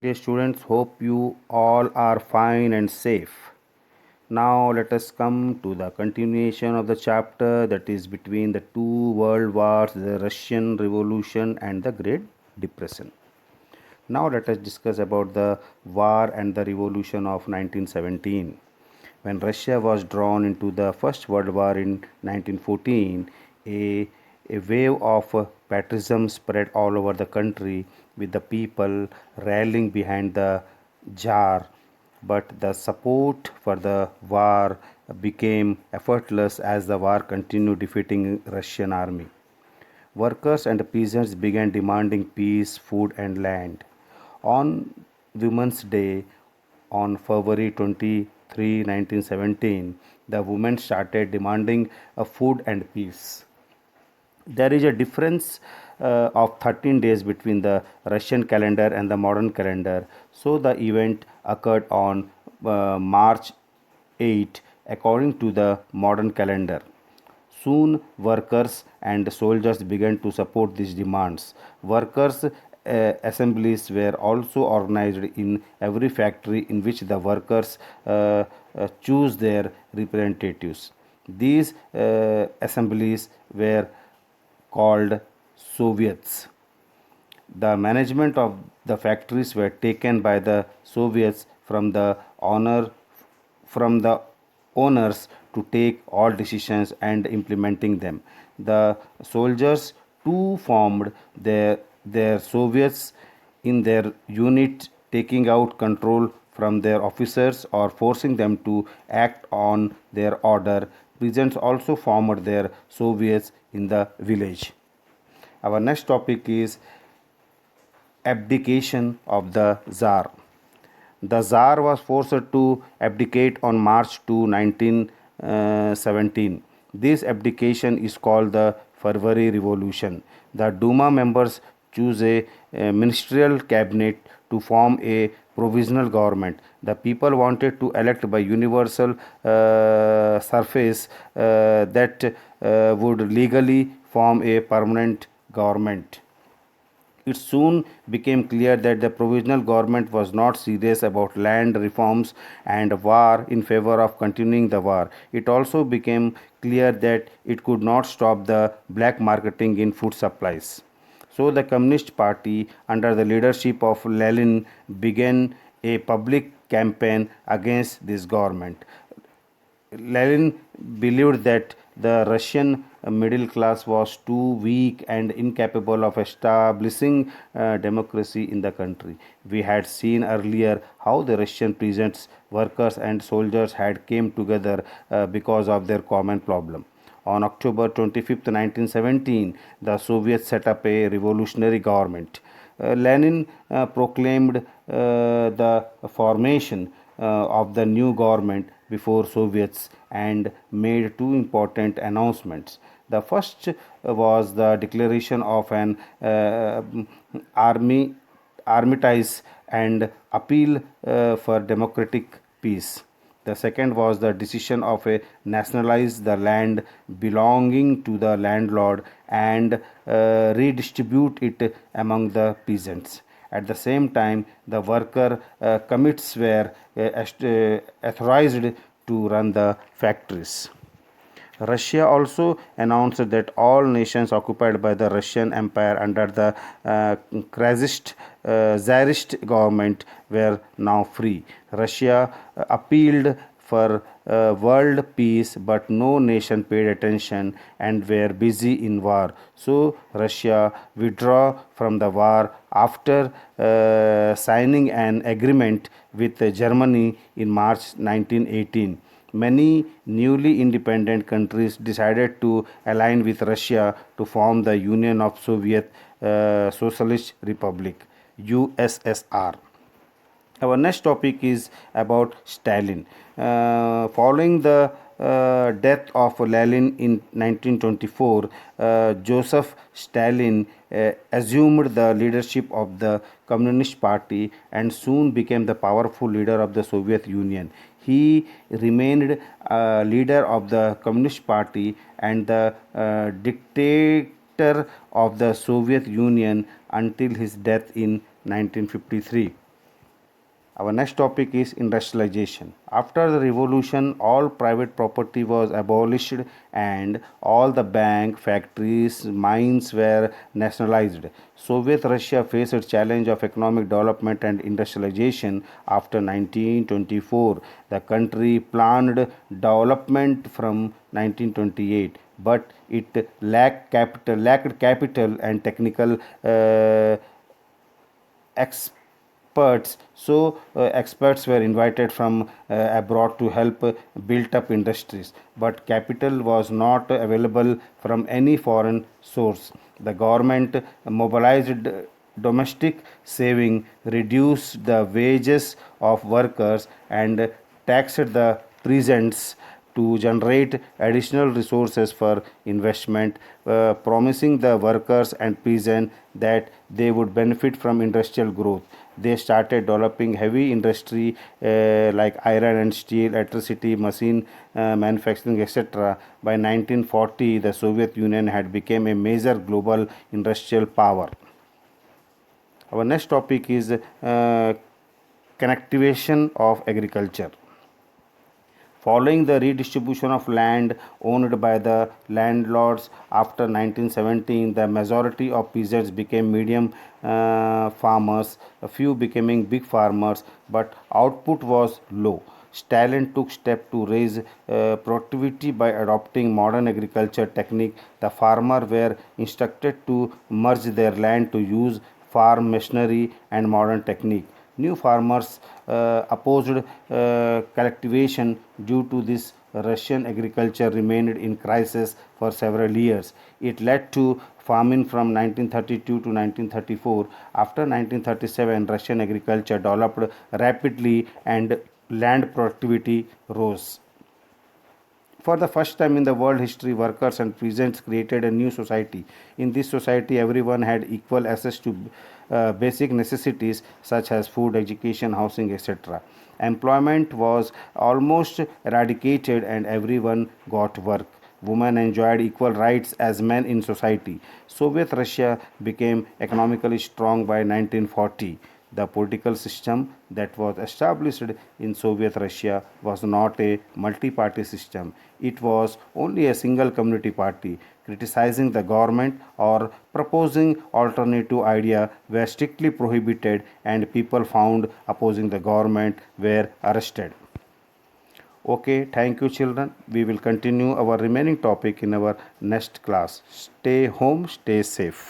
Dear students, hope you all are fine and safe. Now let us come to the continuation of the chapter that is between the two world wars, the Russian Revolution and the Great Depression. Now let us discuss about the war and the revolution of 1917. When Russia was drawn into the First World War in 1914, a, a wave of patriotism spread all over the country with the people rallying behind the Tsar. But the support for the war became effortless as the war continued defeating Russian army. Workers and peasants began demanding peace, food, and land. On Women's Day, on February 23, 1917, the women started demanding food and peace. There is a difference of 13 days between the Russian calendar and the modern calendar. So the event occurred on March 8 according to the modern calendar. Soon, workers and soldiers began to support these demands. Workers' assemblies were also organized in every factory in which the workers choose their representatives. These assemblies were called Soviets. The management of the factories were taken by the Soviets from the owners to take all decisions and implementing them. The soldiers too formed their Soviets in their unit, taking out control from their officers or forcing them to act on their order. Peasants also formed their Soviets in the village. Our next topic is abdication of the Tsar. The Tsar was forced to abdicate on March 2, 1917. This abdication is called the February Revolution. The Duma members choose a ministerial cabinet to form a provisional government. The people wanted to elect by universal surface that would legally form a permanent government. It soon became clear that the provisional government was not serious about land reforms and war in favor of continuing the war. It also became clear that it could not stop the black marketing in food supplies. So the Communist Party, under the leadership of Lenin, began a public campaign against this government. Lenin believed that the Russian middle class was too weak and incapable of establishing democracy in the country. We had seen earlier how the Russian peasants, workers, and soldiers had came together because of their common problem. On October 25, 1917, the Soviets set up a revolutionary government. Lenin proclaimed the formation of the new government before Soviets and made two important announcements. The first was the declaration of an army armistice and appeal for democratic peace. The second was the decision of a nationalize the land belonging to the landlord and redistribute it among the peasants. At the same time, the worker commits were authorized to run the factories. Russia also announced that all nations occupied by the Russian Empire under the Tsarist government were now free. Russia appealed for world peace, but no nation paid attention and were busy in war. So Russia withdrew from the war after signing an agreement with Germany in March 1918. Many newly independent countries decided to align with Russia to form the Union of Soviet Socialist Republic USSR. Our next topic is about Stalin. Following the death of Lenin in 1924, Joseph Stalin assumed the leadership of the Communist Party and soon became the powerful leader of the Soviet Union. He remained leader of the Communist Party and the dictator of the Soviet Union until his death in 1953. Our next topic is industrialization. After the revolution, all private property was abolished and all the bank, factories, mines were nationalized. Soviet Russia faced a challenge of economic development and industrialization after 1924. The country planned development from 1928, but it lacked capital and technical experts. Experts were invited from abroad to help build up industries, but capital was not available from any foreign source. The government mobilized domestic saving, reduced the wages of workers, and taxed the peasants to generate additional resources for investment, promising the workers and peasants that they would benefit from industrial growth. They started developing heavy industry like iron and steel, electricity, machine manufacturing, etc. By 1940, the Soviet Union had become a major global industrial power. Our next topic is connectivation of agriculture. Following the redistribution of land owned by the landlords after 1917, the majority of peasants became medium farmers, a few becoming big farmers, but output was low. Stalin took steps to raise productivity by adopting modern agriculture technique. The farmers were instructed to merge their land to use farm machinery and modern technique. New farmers opposed collectivization. Due to this, Russian agriculture remained in crisis for several years. It led to famine from 1932 to 1934. After 1937, Russian agriculture developed rapidly and land productivity rose. For the first time in the world history, workers and peasants created a new society. In this society, everyone had equal access to basic necessities such as food, education, housing, etc. Employment was almost eradicated and everyone got work. Women enjoyed equal rights as men in society. Soviet Russia became economically strong by 1940. The political system that was established in Soviet Russia was not a multi party system. It was only a single community party. Criticizing the government or proposing alternative idea were strictly prohibited and people found opposing the government were arrested. Okay, thank you children. We will continue our remaining topic in our next class. Stay home, stay safe.